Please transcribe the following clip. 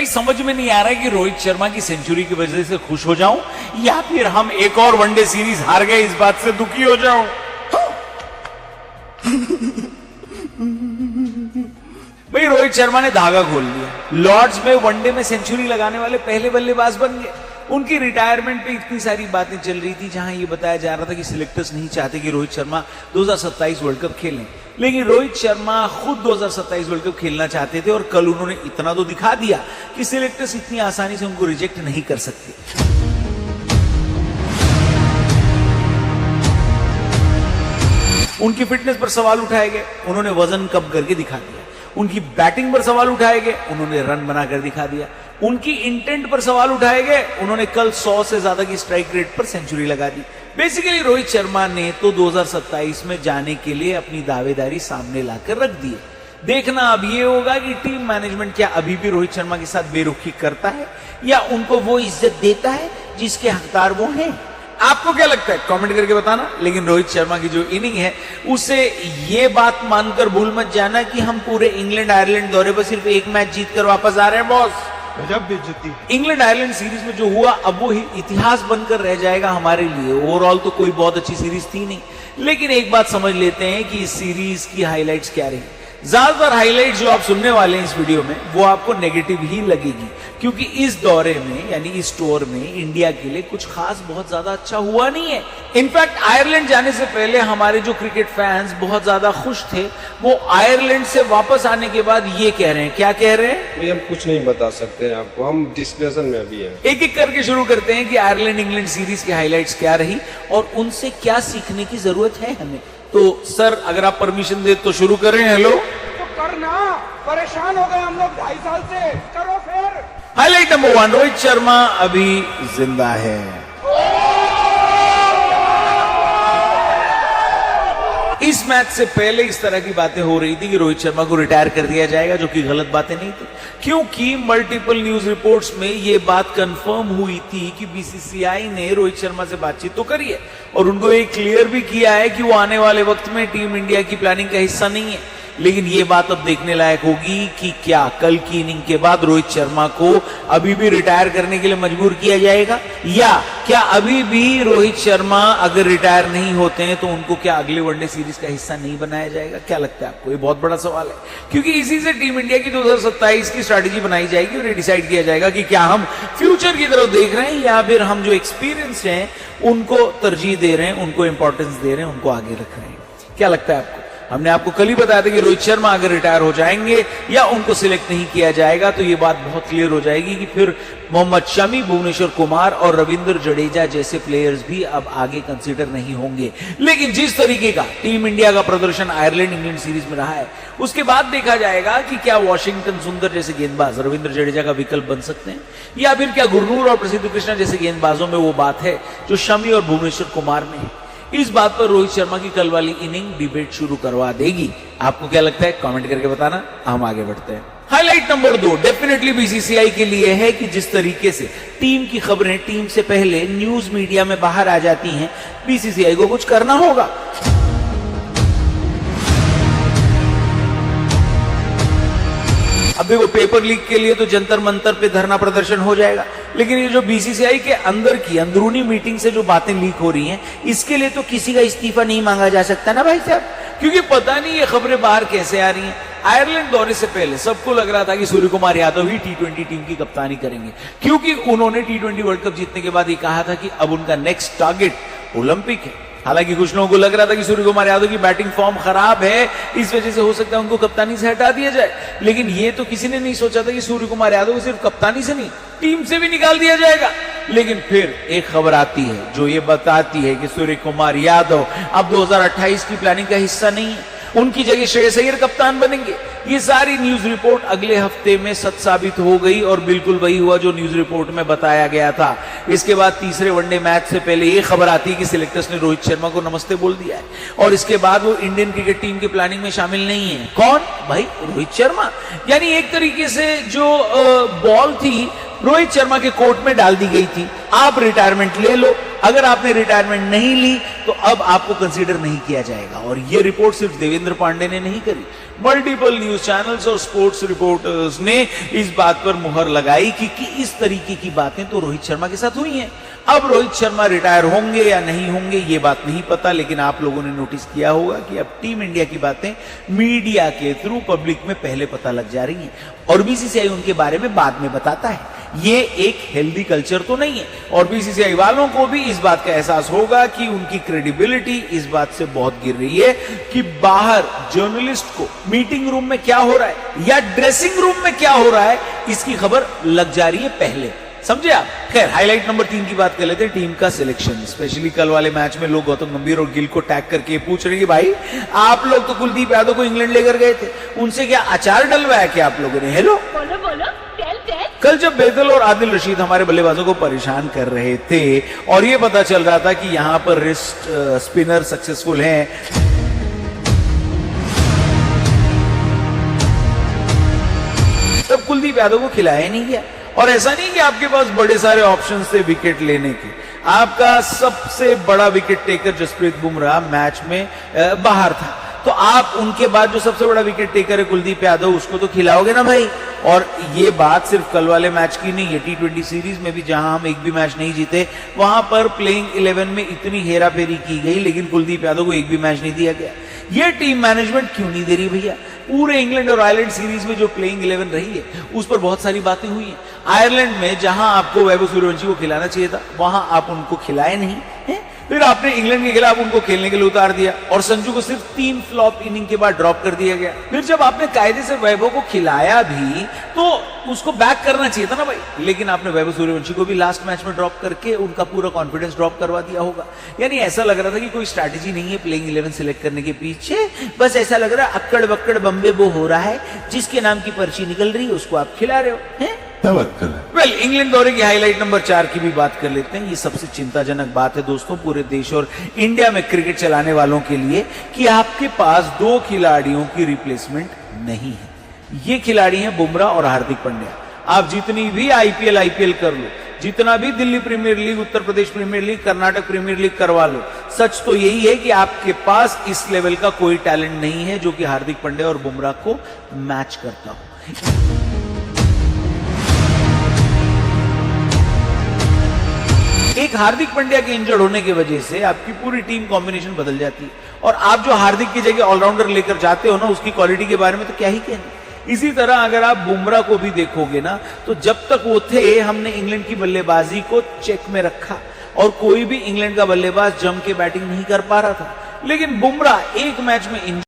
भाई समझ में नहीं आ रहा है कि रोहित शर्मा की सेंचुरी की वजह से खुश हो जाऊं या फिर हम एक और वनडे सीरीज हार गए इस बात से दुखी हो जाऊं। भाई रोहित शर्मा ने धागा खोल दिया, लॉर्ड्स में वनडे में सेंचुरी लगाने वाले पहले बल्लेबाज बन गए। उनकी रिटायरमेंट पे इतनी सारी बातें चल रही थी, जहां ये बताया जा रहा था कि सिलेक्टर्स नहीं चाहते कि रोहित शर्मा 2027 वर्ल्ड कप खेलें, लेकिन रोहित शर्मा खुद 2027 वर्ल्ड कप खेलना चाहते थे और कल उन्होंने इतना तो दिखा दिया कि सिलेक्टर्स इतनी आसानी से उनको रिजेक्ट नहीं कर सकते। उनकी फिटनेस पर सवाल उठाए गए, उन्होंने वजन कम करके दिखा दिया। उनकी बैटिंग पर सवाल उठाए गए, उन्होंने रन बनाकर दिखा दिया। उनकी इंटेंट पर सवाल उठाए गए, उन्होंने कल 100 से ज्यादा की स्ट्राइक रेट पर सेंचुरी लगा दी। बेसिकली रोहित शर्मा ने तो 2027 में जाने के लिए अपनी दावेदारी सामने लाकर रख दी है। देखना अब ये होगा कि टीम मैनेजमेंट क्या अभी भी रोहित शर्मा के साथ बेरुखी करता है या उनको वो इज्जत देता है जिसके हकदार वो हैं। आपको क्या लगता है कमेंट करके बताना। लेकिन रोहित शर्मा की जो इनिंग है उसे ये बात मानकर भूल मत जाना कि हम पूरे इंग्लैंड आयरलैंड दौरे पर सिर्फ एक मैच जीतकर वापस आ रहे हैं बॉस। गजब बेइज्जती। इंग्लैंड आयरलैंड सीरीज में जो हुआ अब वो इतिहास बनकर रह जाएगा हमारे लिए। ओवरऑल तो कोई बहुत अच्छी सीरीज थी नहीं, लेकिन एक बात समझ लेते हैं कि इस सीरीज की हाइलाइट्स क्या रही। ज्यादातर हाइलाइट जो आप सुनने वाले हैं इस वीडियो में वो आपको नेगेटिव ही लगेगी, क्योंकि इस दौरे में यानी इस टूर में इंडिया के लिए कुछ खास बहुत ज्यादा अच्छा हुआ नहीं है। इनफैक्ट आयरलैंड जाने से पहले हमारे जो क्रिकेट फैंस बहुत ज्यादा खुश थे, वो आयरलैंड से वापस आने के बाद ये कह रहे हैं। क्या कह रहे हैं? हम कुछ नहीं बता सकते हैं आपको, हम डिस्कशन में अभी हैं। एक एक करके शुरू करते हैं कि आयरलैंड इंग्लैंड सीरीज की हाइलाइट्स क्या रही और उनसे क्या सीखने की जरूरत है हमें। तो सर अगर आप परमिशन दे तो शुरू करें। हेलो तो करना, परेशान हो गए हम लोग 2.5 साल से, करो फिर। हाईलाइट नंबर 1, रोहित शर्मा अभी जिंदा है। इस मैच से पहले इस तरह की बातें हो रही थी कि रोहित शर्मा को रिटायर कर दिया जाएगा, जो कि गलत बातें नहीं थी, क्योंकि मल्टीपल न्यूज रिपोर्ट्स में यह बात कंफर्म हुई थी कि बीसीसीआई ने रोहित शर्मा से बातचीत तो करी है और उनको ये क्लियर भी किया है कि वो आने वाले वक्त में टीम इंडिया की प्लानिंग का हिस्सा नहीं है। लेकिन ये बात अब देखने लायक होगी कि क्या कल की इनिंग के बाद रोहित शर्मा को अभी भी रिटायर करने के लिए मजबूर किया जाएगा, या क्या अभी भी रोहित शर्मा अगर रिटायर नहीं होते हैं तो उनको क्या अगले वनडे सीरीज का हिस्सा नहीं बनाया जाएगा। क्या लगता है आपको? ये बहुत बड़ा सवाल है, क्योंकि इसी से टीम इंडिया की 2027 की स्ट्रैटेजी बनाई जाएगी और ये डिसाइड किया जाएगा कि क्या हम फ्यूचर की तरफ देख रहे हैं या फिर हम जो एक्सपीरियंस हैं उनको तरजीह दे रहे हैं, उनको इंपॉर्टेंस दे रहे हैं, उनको आगे रख रहे हैं। क्या लगता है आपको? हमने आपको कल ही बताया था कि रोहित शर्मा अगर रिटायर हो जाएंगे या उनको सिलेक्ट नहीं किया जाएगा तो ये बात बहुत क्लियर हो जाएगी कि फिर मोहम्मद शमी, भुवनेश्वर कुमार और रविंद्र जडेजा जैसे प्लेयर्स भी अब आगे कंसीडर नहीं होंगे। लेकिन जिस तरीके का टीम इंडिया का प्रदर्शन आयरलैंड इंग्लैंड सीरीज में रहा है, उसके बाद देखा जाएगा कि क्या वॉशिंगटन सुंदर जैसे गेंदबाज रविंद्र जडेजा का विकल्प बन सकते हैं, या फिर क्या गुरनूर और प्रसिद्ध कृष्णा जैसे गेंदबाजों में वो बात है जो शमी और भुवनेश्वर कुमार में है। इस बात पर रोहित शर्मा की कल वाली इनिंग डिबेट शुरू करवा देगी। आपको क्या लगता है कमेंट करके बताना। हम आगे बढ़ते हैं। हाईलाइट नंबर 2 डेफिनेटली बीसीसीआई के लिए है कि जिस तरीके से टीम की खबरें टीम से पहले न्यूज मीडिया में बाहर आ जाती हैं, बीसीसीआई को कुछ करना होगा। अब देखो, पेपर लीक के लिए तो जंतर मंतर पे धरना प्रदर्शन हो जाएगा, लेकिन ये जो बीसीसीआई के अंदर की अंदरूनी मीटिंग से जो बातें लीक हो रही हैं, इसके लिए तो किसी का इस्तीफा नहीं मांगा जा सकता ना भाई साहब, क्योंकि पता नहीं ये खबरें बाहर कैसे आ रही हैं। आयरलैंड दौरे से पहले सबको लग रहा था कि सूर्य कुमार यादव ही T20 टीम की कप्तानी करेंगे, क्योंकि उन्होंने T20 वर्ल्ड कप जीतने के बाद ये कहा था कि अब उनका नेक्स्ट टारगेट ओलंपिक है। हालांकि कुछ लोगों को लग रहा था कि सूर्य कुमार यादव की बैटिंग फॉर्म खराब है, इस वजह से हो सकता है उनको कप्तानी से हटा दिया जाए, लेकिन ये तो किसी ने नहीं सोचा था कि सूर्य कुमार यादव को सिर्फ कप्तानी से नहीं टीम से भी निकाल दिया जाएगा। लेकिन फिर एक खबर आती है जो ये बताती है कि सूर्य कुमार यादव अब 2028 की प्लानिंग का हिस्सा नहीं है, उनकी जगह श्रेयस अय्यर कप्तान बनेंगे। ये सारी न्यूज रिपोर्ट अगले हफ्ते में सच साबित हो गई और बिल्कुल वही हुआ जो न्यूज रिपोर्ट में बताया गया था। इसके बाद तीसरे वनडे मैच से पहले ये खबर आती है कि सिलेक्टर्स ने रोहित शर्मा को नमस्ते बोल दिया है और इसके बाद वो इंडियन क्रिकेट टीम की प्लानिंग में शामिल नहीं है। कौन? भाई रोहित शर्मा। यानी एक तरीके से जो बॉल थी रोहित शर्मा के कोर्ट में डाल दी गई थी, आप रिटायरमेंट ले लो अगर आपने रिटायरमेंट नहीं ली तो अब आपको कंसीडर नहीं किया जाएगा। और ये रिपोर्ट सिर्फ देवेंद्र पांडे ने नहीं करी, मल्टीपल न्यूज चैनल्स और स्पोर्ट्स रिपोर्टर्स ने इस बात पर मुहर लगाई कि इस तरीके की बातें तो रोहित शर्मा के साथ हुई हैं। अब रोहित शर्मा रिटायर होंगे या नहीं होंगे ये बात नहीं पता, लेकिन आप लोगों ने नोटिस किया होगा कि अब टीम इंडिया की बातें मीडिया के थ्रू पब्लिक में पहले पता लग जा रही हैं और बीसीसीआई उनके बारे में बाद में बताता है। ये एक हेल्दी कल्चर तो नहीं है और बीसीसीआई वालों को भी इस बात का एहसास होगा कि उनकी क्रेडिबिलिटी इस बात से बहुत गिर रही है कि बाहर जर्नलिस्ट को मीटिंग रूम में क्या हो रहा है या ड्रेसिंग रूम में क्या हो रहा है इसकी खबर लग जा रही है पहले। समझे आप? खैर, हाईलाइट नंबर 3 की बात कर लेते हैं, टीम का सिलेक्शन। स्पेशली कल वाले मैच में लोग गौतम गंभीर और गिल को टैग करके पूछ रहे हैं कि भाई आप लोग तो कुलदीप यादव को इंग्लैंड लेकर गए थे, उनसे क्या अचार डलवाया क्या आप लोगों ने? हेलो बोलो बोलो, टेल टेल। कल जब बेदल और आदिल रशीद हमारे बल्लेबाजों को परेशान कर रहे थे और ये पता चल रहा था कि यहां पर रिस्ट स्पिनर सक्सेसफुल हैं, तब कुलदीप यादव को खिलाया नहीं गया। और ऐसा नहीं कि आपके पास बड़े सारे ऑप्शंस थे विकेट लेने के, आपका सबसे बड़ा wicket taker Jasprit Bumrah match में बाहर था, तो आप उनके बाद जो सबसे बड़ा विकेट टेकर है कुलदीप यादव उसको तो खिलाओगे ना भाई। और ये बात सिर्फ कल वाले मैच की नहीं है, T20 सीरीज में भी जहां हम एक भी मैच नहीं जीते वहां पर प्लेइंग 11 में इतनी हेराफेरी की गई लेकिन कुलदीप यादव को एक भी मैच नहीं दिया गया। ये टीम मैनेजमेंट क्यों नहीं दे रही भैया? पूरे इंग्लैंड और आयरलैंड सीरीज में जो प्लेइंग 11 रही है उस पर बहुत सारी बातें हुई हैं। आयरलैंड में जहां आपको वैभव सूर्यवंशी को खिलाना चाहिए था वहां आप उनको खिलाए नहीं है, फिर आपने इंग्लैंड के खिलाफ उनको खेलने के लिए उतार दिया और संजू को सिर्फ 3 फ्लॉप इनिंग के बाद ड्रॉप कर दिया गया। फिर जब आपने कायदे से वैभव को खिलाया भी तो उसको बैक करना चाहिए था ना भाई, लेकिन आपने वैभव सूर्यवंशी को भी लास्ट मैच में ड्रॉप करके उनका पूरा कॉन्फिडेंस ड्रॉप करवा दिया होगा। यानी ऐसा लग रहा था कि कोई स्ट्रैटेजी नहीं है प्लेइंग 11 सिलेक्ट करने के पीछे, बस ऐसा लग रहा है अक्कड़ बक्कड़ बम्बे बो हो रहा है, जिसके नाम की पर्ची निकल रही है उसको आप खिला रहे हो हैं? वेल, इंग्लैंड दौरे की हाईलाइट नंबर 4 की भी बात कर लेते हैं। ये सबसे चिंताजनक बात है दोस्तों पूरे देश और इंडिया में क्रिकेट चलाने वालों के लिए कि आपके पास 2 खिलाड़ियों की रिप्लेसमेंट नहीं है। ये खिलाड़ी हैं बुमराह और हार्दिक पांड्या। आप जितनी भी आईपीएल कर लो, जितना भी Delhi premier league, Uttar Pradesh premier league, Karnataka premier league करवा लो, सच तो यही है कि आपके पास इस लेवल का कोई टैलेंट नहीं है जो कि हार्दिक पांड्या और बुमराह को मैच करता हो। एक हार्दिक पांड्या के इंजर्ड होने की वजह से आपकी पूरी टीम कॉम्बिनेशन बदल जाती है और आप जो हार्दिक की जगह ऑलराउंडर लेकर जाते हो ना उसकी क्वालिटी के बारे में तो क्या ही कहना। इसी तरह अगर आप बुमराह को भी देखोगे ना तो जब तक वो थे हमने इंग्लैंड की बल्लेबाजी को चेक में रखा और कोई भी इंग्लैंड का बल्लेबाज जम के बैटिंग नहीं कर पा रहा था, लेकिन बुमराह एक मैच में